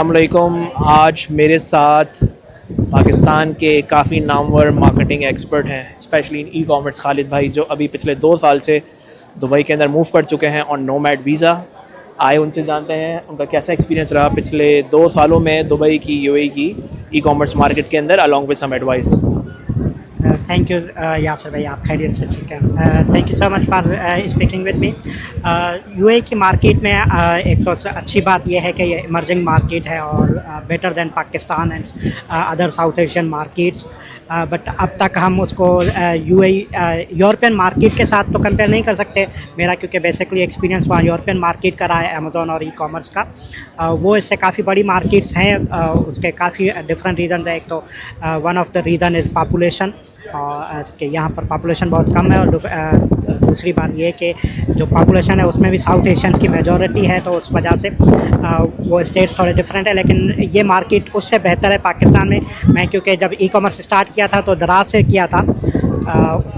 अस्सलामुअलैकुम। आज मेरे साथ पाकिस्तान के काफ़ी नामवर मार्केटिंग एक्सपर्ट हैं, specially in e commerce, Khalid भाई, जो अभी पिछले 2 साल से दुबई के अंदर मूव कर चुके हैं ऑन नोमैड वीज़ा। आए उनसे जानते हैं उनका कैसा एक्सपीरियंस रहा पिछले 2 सालों में दुबई की, यूएई की ई कॉमर्स मार्केट के अंदर, along with some advice. Thank you Yasir भाई, आप खैरियत से ठीक है। Thank you so much for speaking with me. UAE की मार्केट में एक तो अच्छी बात यह है कि ये इमर्जिंग मार्केट है और better than Pakistan and other south Asian markets. But अब तक हम उसको यूएई यूरोपियन मार्केट के साथ तो कंपेयर नहीं कर सकते। मेरा क्योंकि बेसिकली एक्सपीरियंस वहाँ यूरोपियन मार्केट का रहा है, अमेज़ॉन और ई कॉमर्स का। वो इससे काफ़ी बड़ी मार्केट्स हैं। उसके काफ़ी डिफरेंट रीज़न है। एक तो one of the reason is population, कि यहाँ पर पॉपुलेशन बहुत कम है, और दूसरी बात ये कि जो पॉपुलेशन है उसमें भी साउथ एशियंस की मेजॉरिटी है, तो उस वजह से वो स्टेट्स थोड़े डिफरेंट है। लेकिन ये मार्केट उससे बेहतर है पाकिस्तान में। मैं क्योंकि जब ई कॉमर्स स्टार्ट किया था तो दराज से किया था,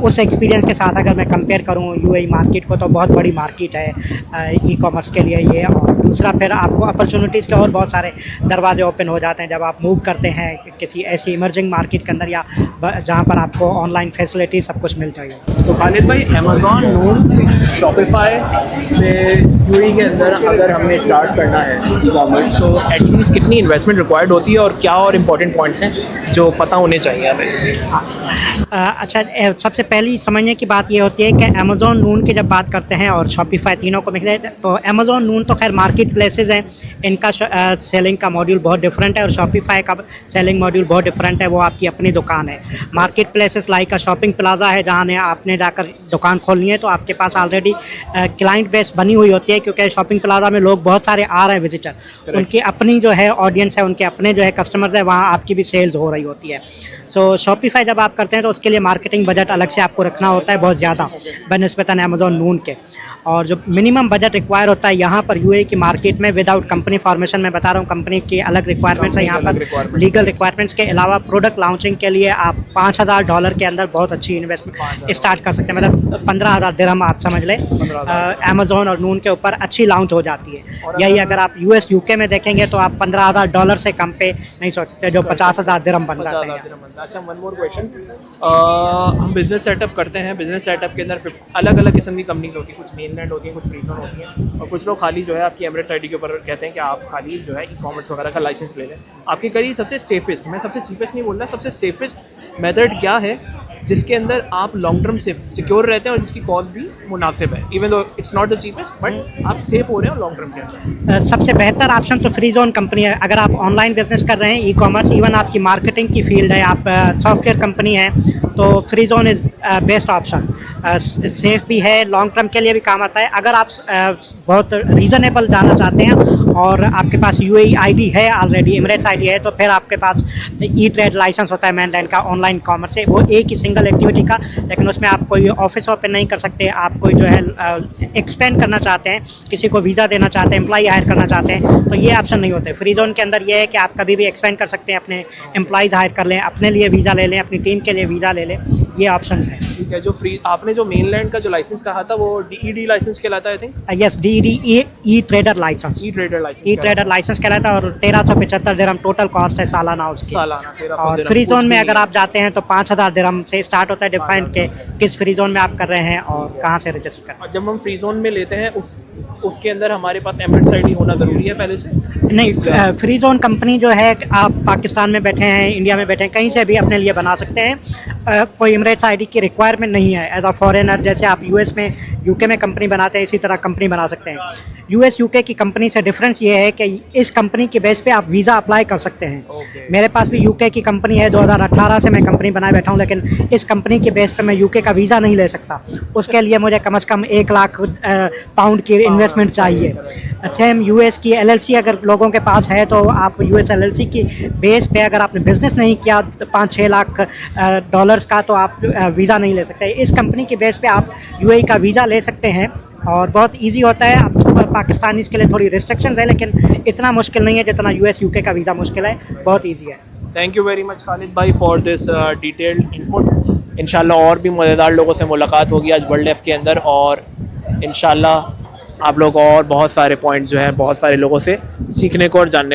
उस एक्सपीरियंस के साथ अगर मैं कंपेयर करूँ यूएई मार्केट को, तो बहुत बड़ी मार्केट है ई कॉमर्स के लिए ये। और दूसरा, फिर आपको अपॉर्चुनिटीज़ के और बहुत सारे दरवाजे ओपन हो जाते हैं जब आप मूव करते हैं किसी ऐसी इमर्जिंग मार्केट के अंदर, या जहाँ पर आपको ऑनलाइन फैसिलिटी सब कुछ मिल जाएगी। तो खालिद भाई, अमेज़ॉन, नून, शॉपिफाई से यूएई के अंदर अगर हमने स्टार्ट करना है ई कॉमर्स, तो एटलीस्ट कितनी इन्वेस्टमेंट रिक्वायर्ड होती है और क्या और इम्पोर्टेंट पॉइंट्स हैं जो पता होने चाहिए हमें? अच्छा, सबसे पहली समझने की बात ये होती है कि अमेज़ॉन, नून की जब बात करते हैं और शॉपिफाई, तीनों को मिले, तो अमेज़ॉन, नून तो खैर मार्केट प्लेसेस हैं। इनका सेलिंग का मॉड्यूल बहुत डिफरेंट है और शॉपिफाई का सेलिंग मॉड्यूल बहुत डिफरेंट है। वो आपकी अपनी दुकान है। Market places like shopping plaza है, जहाँ आपने जाकर दुकान खोलनी है तो आपके पास ऑलरेडी क्लाइंट बेस बनी हुई होती है, क्योंकि शॉपिंग प्लाजा में लोग बहुत सारे आ रहे हैं विजिटर, उनकी अपनी जो है ऑडियंस है, उनके अपने जो है कस्टमर्स है, वहाँ आपकी भी सेल्स हो रही होती है। सो शॉपिफाई जब आप करते हैं तो उसके लिए मार्केटिंग बजट अलग से आपको रखना होता है, बहुत ज़्यादा बनिस्बतन अमेज़ॉन, नून के। और जो मिनिमम बजट रिक्वायर होता है यहाँ पर यूएई की मार्केट में, विदाउट कंपनी फॉर्मेशन में बता रहा हूँ, कंपनी की अलग रिक्वायरमेंट्स है यहाँ पर, लीगल रिक्वायरमेंट्स के अलावा प्रोडक्ट लॉन्चिंग के लिए आप $5,000 के अंदर बहुत अच्छी इन्वेस्टमेंट स्टार्ट कर सकते हैं। मतलब 15,000 दिरहम आप समझ लें, अमेज़ॉन और नून के ऊपर अच्छी लॉन्च हो जाती है। यही अगर आप यूएस, यूके में देखेंगे तो आप $15,000 से कम पे नहीं सोच सकते, जो 50,000 दिरहम बन जाते हैं। अच्छा, वन मोर क्वेश्चन। हम बिज़नेस सेटअप करते हैं, बिज़नेस सेटअप के अंदर अलग अलग किस्म की कंपनीज होती हैं, कुछ मेनलैंड होती हैं, कुछ फ्री जोन होती हैं, और कुछ लोग खाली जो है आपकी एमरेट्स आईडी के ऊपर कहते हैं कि आप खाली जो है ई कॉमर्स वगैरह का लाइसेंस ले लें। आपके करीब सबसे सेफेस्ट, मैं सबसे चीपेस्ट नहीं बोल रहा, सबसे सेफेस्ट मेथड क्या है जिसके अंदर आप लॉन्ग टर्म सिक्योर रहते हैं और जिसकी कॉस्ट भी मुनासिब है, even though it's not the cheapest, but आप सेफ हो रहे हैं लॉन्ग टर्म के अंदर? सबसे बेहतर ऑप्शन तो फ्री जोन कंपनी है। अगर आप ऑनलाइन बिजनेस कर रहे हैं, ई कॉमर्स, इवन आपकी मार्केटिंग की फील्ड है, आप सॉफ्टवेयर कंपनी है, तो free zone is best option. Safe भी है, लॉन्ग टर्म के लिए भी काम आता है। अगर आप बहुत रीज़नेबल जाना चाहते हैं और आपके पास यूएई आईडी है ऑलरेडी, एमिरेट्स आईडी है, तो फिर आपके पास ई ट्रेड लाइसेंस होता है मेनलैंड का, ऑनलाइन कॉमर्स है, वो एक ही सिंगल एक्टिविटी का, लेकिन उसमें आप कोई ऑफिस ओपन नहीं कर सकते। आप कोई जो है एक्सपेंड करना चाहते हैं, किसी को वीज़ा देना चाहते हैं, एम्प्लॉय हायर करना चाहते हैं, तो ये ऑप्शन नहीं होते। फ्री जोन के अंदर ये है कि आप कभी भी एक्सपेंड कर सकते हैं, अपने एम्प्लॉयज़ हायर कर लें, अपने लिए वीज़ा ले लें, अपनी टीम के लिए वीज़ा ले लें, ये ऑप्शन है। ठीक है। जो फ्री आपने जो मेनलैंड का जो लाइसेंस कहा था, वो डीईडी लाइसेंस कहलाता है, I think? Yes, DED, e trader license. E trader license, e trader license कहलाता है, और 1375 दिरहम टोटल कॉस्ट है सालाना उसकी। सालाना और फ्री जोन में अगर आप जाते हैं तो 5,000 दिरहम से स्टार्ट होता है, डिफाइंड के किस फ्री जोन में आप कर रहे हैं और कहाँ से रजिस्टर कर रहे हैं। जब हम फ्री जोन में लेते हैं, उसके अंदर हमारे पास एमिरेट्स आईडी होना ज़रूरी है पहले से? नहीं, फ्री जोन कंपनी जो है, आप पाकिस्तान में बैठे हैं, इंडिया में बैठे हैं, कहीं से भी अपने लिए बना सकते हैं। कोई एमिरेट्स आईडी की रिक्वायरमेंट नहीं है। एज अ फॉरेनर, जैसे आप यूएस में, यूके में कंपनी बनाते हैं, इसी तरह कंपनी बना सकते हैं। यूएस, यूके की कंपनी से डिफरेंस ये है कि इस कंपनी के बेस पे आप वीज़ा अप्लाई कर सकते हैं। मेरे पास भी यूके की कंपनी है, 2018 से मैं कंपनी बनाए बैठा हूँ, लेकिन इस कंपनी के बेस पे मैं यूके का वीज़ा नहीं ले सकता। उसके लिए मुझे कम से कम 1 लाख पाउंड की इन्वेस्टमेंट चाहिए। सेम यूएस की एलएलसी अगर लोगों के पास है, तो आप यूएस एलएलसी की बेस पे अगर आपने बिजनेस नहीं किया 5-6 लाख डॉलर्स का, तो आप वीज़ा नहीं ले सकते। इस कंपनी के बेस पे आप यूएई का वीज़ा ले सकते हैं और बहुत इजी होता है। अब पाकिस्तानीज़ के लिए थोड़ी रिस्ट्रिक्शंस है, लेकिन इतना मुश्किल नहीं है जितना यूएस, यूके का वीज़ा मुश्किल है, बहुत ईजी है। Thank you very much Khalid भाई फॉर दिस डिटेल्ड इनपुट। इंशाल्लाह और भी मज़ेदार लोगों से मुलाकात होगी आज वर्ल्ड एफ के अंदर, और इंशाल्लाह आप लोग और बहुत सारे पॉइंट जो हैं बहुत सारे लोगों से सीखने को और जानने